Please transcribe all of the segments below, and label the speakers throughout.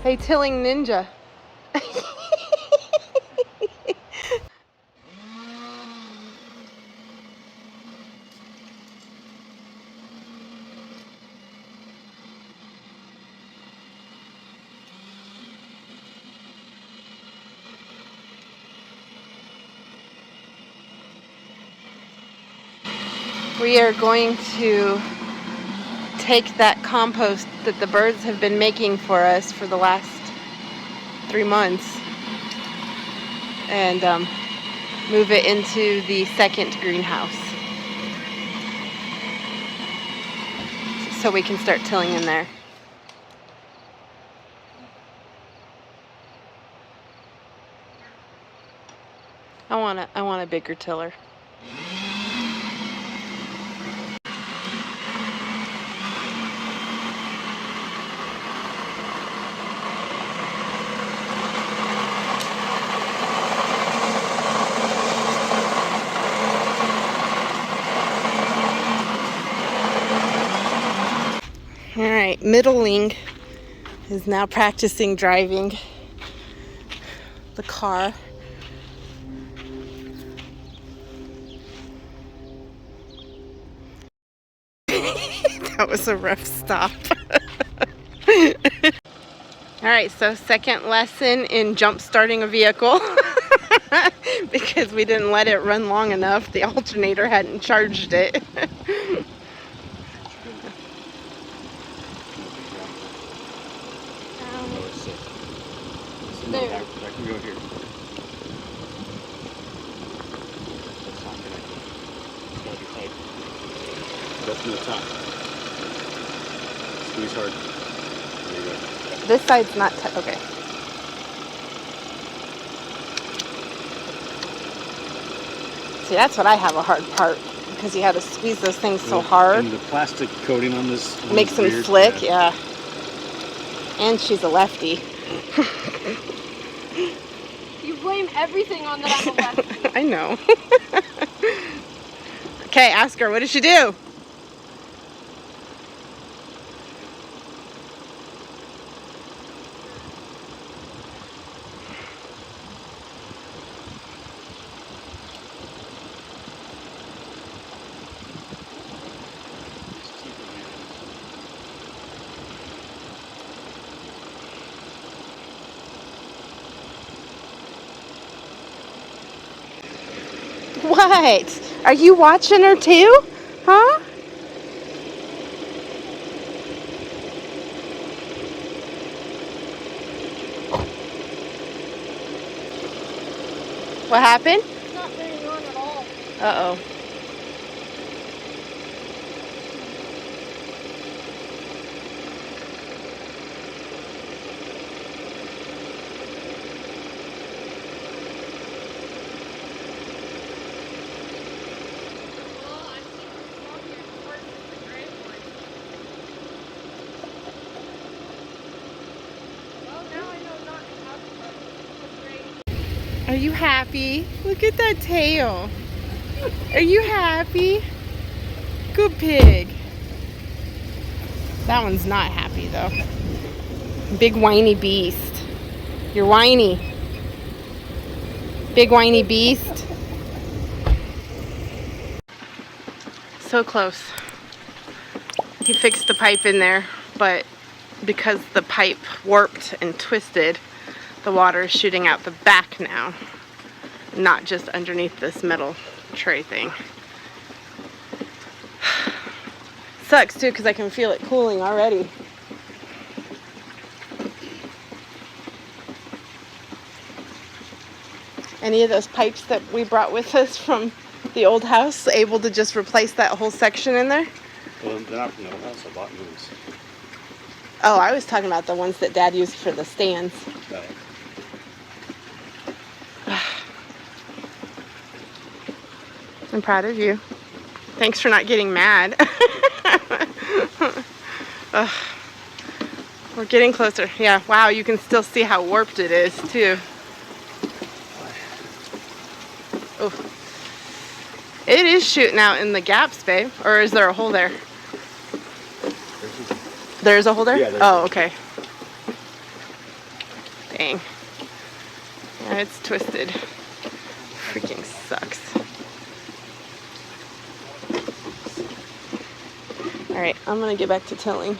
Speaker 1: Hey, tilling ninja. We are going to take that compost that the birds have been making for us for the last 3 months and move it into the second greenhouse so we can start tilling in there. I want a bigger tiller. All right, middling is now practicing driving the car. That was a rough stop. All right, so second lesson in jump starting a vehicle because we didn't let it run long enough. The alternator hadn't charged it.
Speaker 2: There. That can go here. That's not good. It's gotta be tight. That's from the top. Squeeze hard. There you go.
Speaker 1: This side's not tight. Okay. See, that's what I have a hard part because you had to squeeze those things so hard.
Speaker 2: And the plastic coating on this
Speaker 1: makes them
Speaker 2: weird.
Speaker 1: slick, yeah. And she's a lefty.
Speaker 3: You blame everything on that I'm a lefty.
Speaker 1: I know. Okay, ask her, what did she do? What? Are you watching her too? Huh? What happened?
Speaker 3: It's not very on at all.
Speaker 1: Uh-oh. Are you happy? Look at that tail. Are you happy? Good pig. That one's not happy though. Big whiny beast. You're whiny. Big whiny beast. So close. He fixed the pipe in there, but because the pipe warped and twisted, the water is shooting out the back now, not just underneath this metal tray thing. Sucks too because I can feel it cooling already. Any of those pipes that we brought with us from the old house able to just replace that whole section in there?
Speaker 2: Well, they're not from the old house. I bought those.
Speaker 1: Oh, I was talking about the ones that Dad used for the stands.
Speaker 2: Right.
Speaker 1: I'm proud of you. Thanks for not getting mad. We're getting closer. Yeah, wow, you can still see how warped it is, too. Oh. It is shooting out in the gaps, babe. Or is there a hole there? There's a hole there?
Speaker 2: Yeah,
Speaker 1: oh, okay. Dang. Yeah, it's twisted. Freaking sucks. Alright, I'm gonna get back to tilling.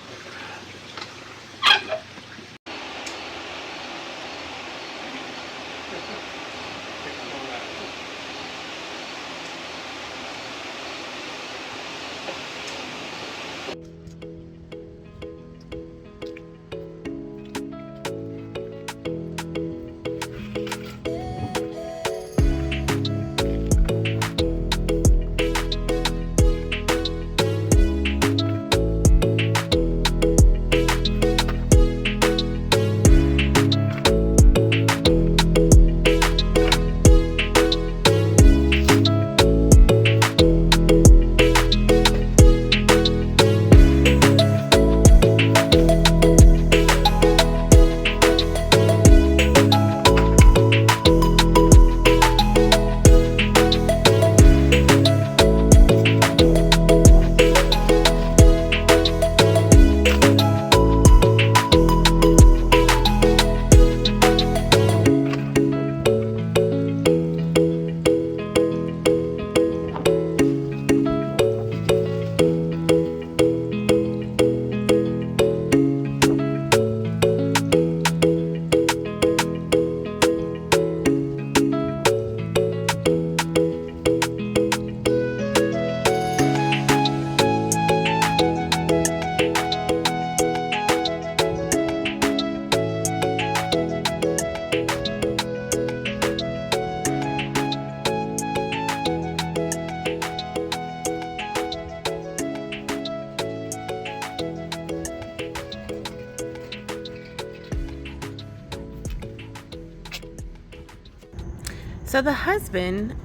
Speaker 1: So the husband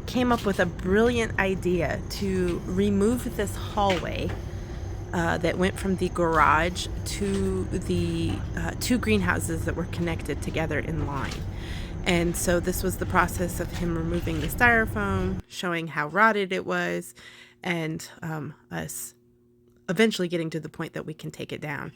Speaker 1: came up with a brilliant idea to remove this hallway that went from the garage to the two greenhouses that were connected together in line. And so this was the process of him removing the styrofoam, showing how rotted it was, and us eventually getting to the point that we can take it down.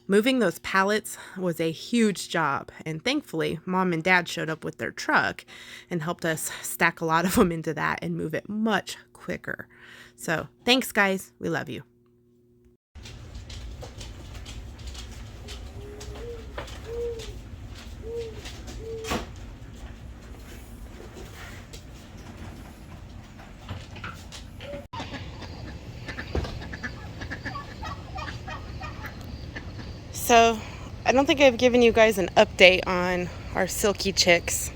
Speaker 1: Moving those pallets was a huge job, and thankfully Mom and Dad showed up with their truck and helped us stack a lot of them into that and move it much quicker. So thanks, guys. We love you. So, I don't think I've given you guys an update on our silky chicks.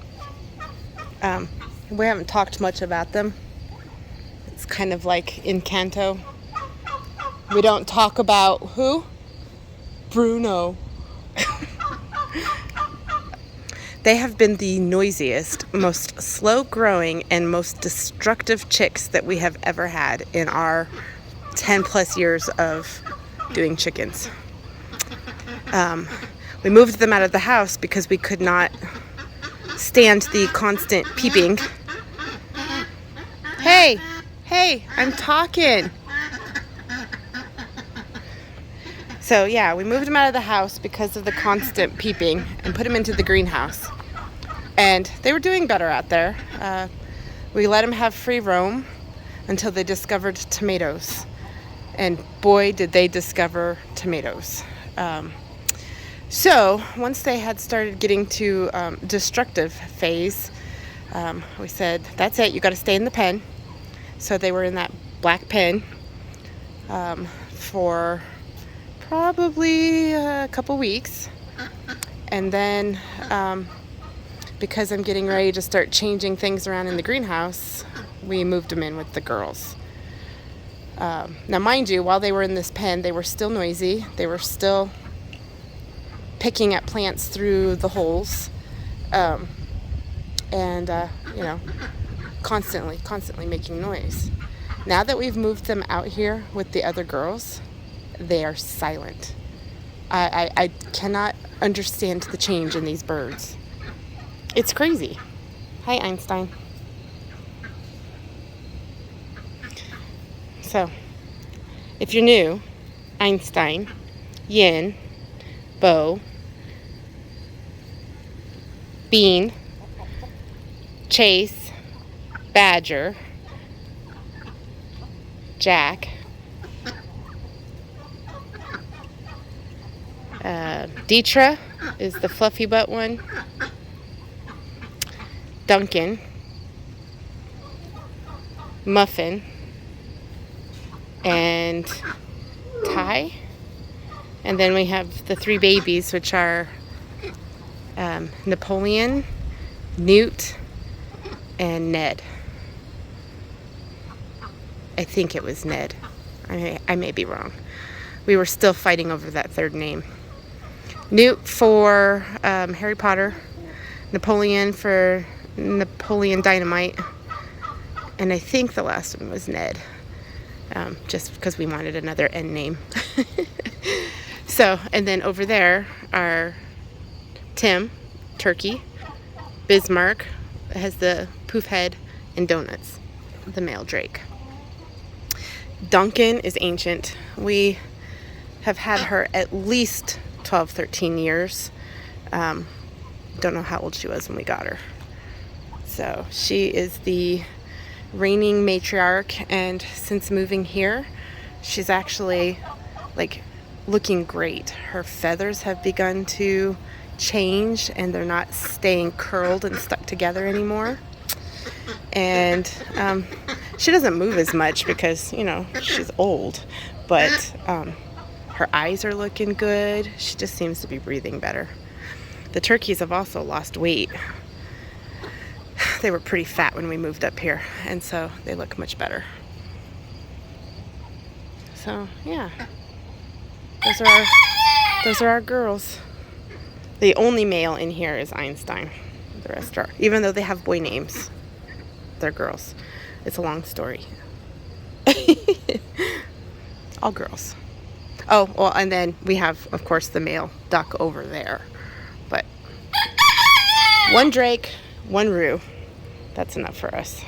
Speaker 1: We haven't talked much about them. It's kind of like Encanto. We don't talk about who? Bruno. They have been the noisiest, most slow-growing, and most destructive chicks that we have ever had in our 10 plus years of doing chickens. We moved them out of the house because we could not stand the constant peeping. Hey, I'm talking. So yeah, we moved them out of the house because of the constant peeping and put them into the greenhouse. And they were doing better out there. We let them have free roam until they discovered tomatoes. And boy, did they discover tomatoes. So once they had started getting to destructive phase, we said, that's it, you got to stay in the pen. So they were in that black pen for probably a couple weeks. And then because I'm getting ready to start changing things around in the greenhouse, we moved them in with the girls. Now mind you, while they were in this pen, they were still noisy. They were still picking at plants through the holes, and constantly making noise. Now that we've moved them out here with the other girls, they are silent. I cannot understand the change in these birds. It's crazy. Hi, Einstein. So, if you're new, Einstein, Yin, Bo, Bean, Chase, Badger, Jack, Deetra is the fluffy butt one, Duncan, Muffin, and Ty. And then we have the 3 babies, which are Napoleon, Newt, and Ned. I think it was Ned. I may be wrong. We were still fighting over that 3rd name. Newt for Harry Potter, Napoleon for Napoleon Dynamite, and I think the last one was Ned, just because we wanted another N name. So, and then over there are Tim, Turkey, Bismarck, has the poof head, and Donuts, the male Drake. Duncan is ancient. We have had her at least 12, 13 years. Don't know how old she was when we got her. So she is the reigning matriarch, and since moving here, she's actually like looking great. Her feathers have begun to change and they're not staying curled and stuck together anymore. And she doesn't move as much because, you know, she's old, but her eyes are looking good. She just seems to be breathing better. The turkeys have also lost weight. They were pretty fat when we moved up here, and so they look much better. So yeah, those are our girls. The only male in here is Einstein. The rest are, even though they have boy names, they're girls. It's a long story. All girls. Oh, well, and then we have, of course, the male duck over there. But 1 Drake, 1 Roo. That's enough for us.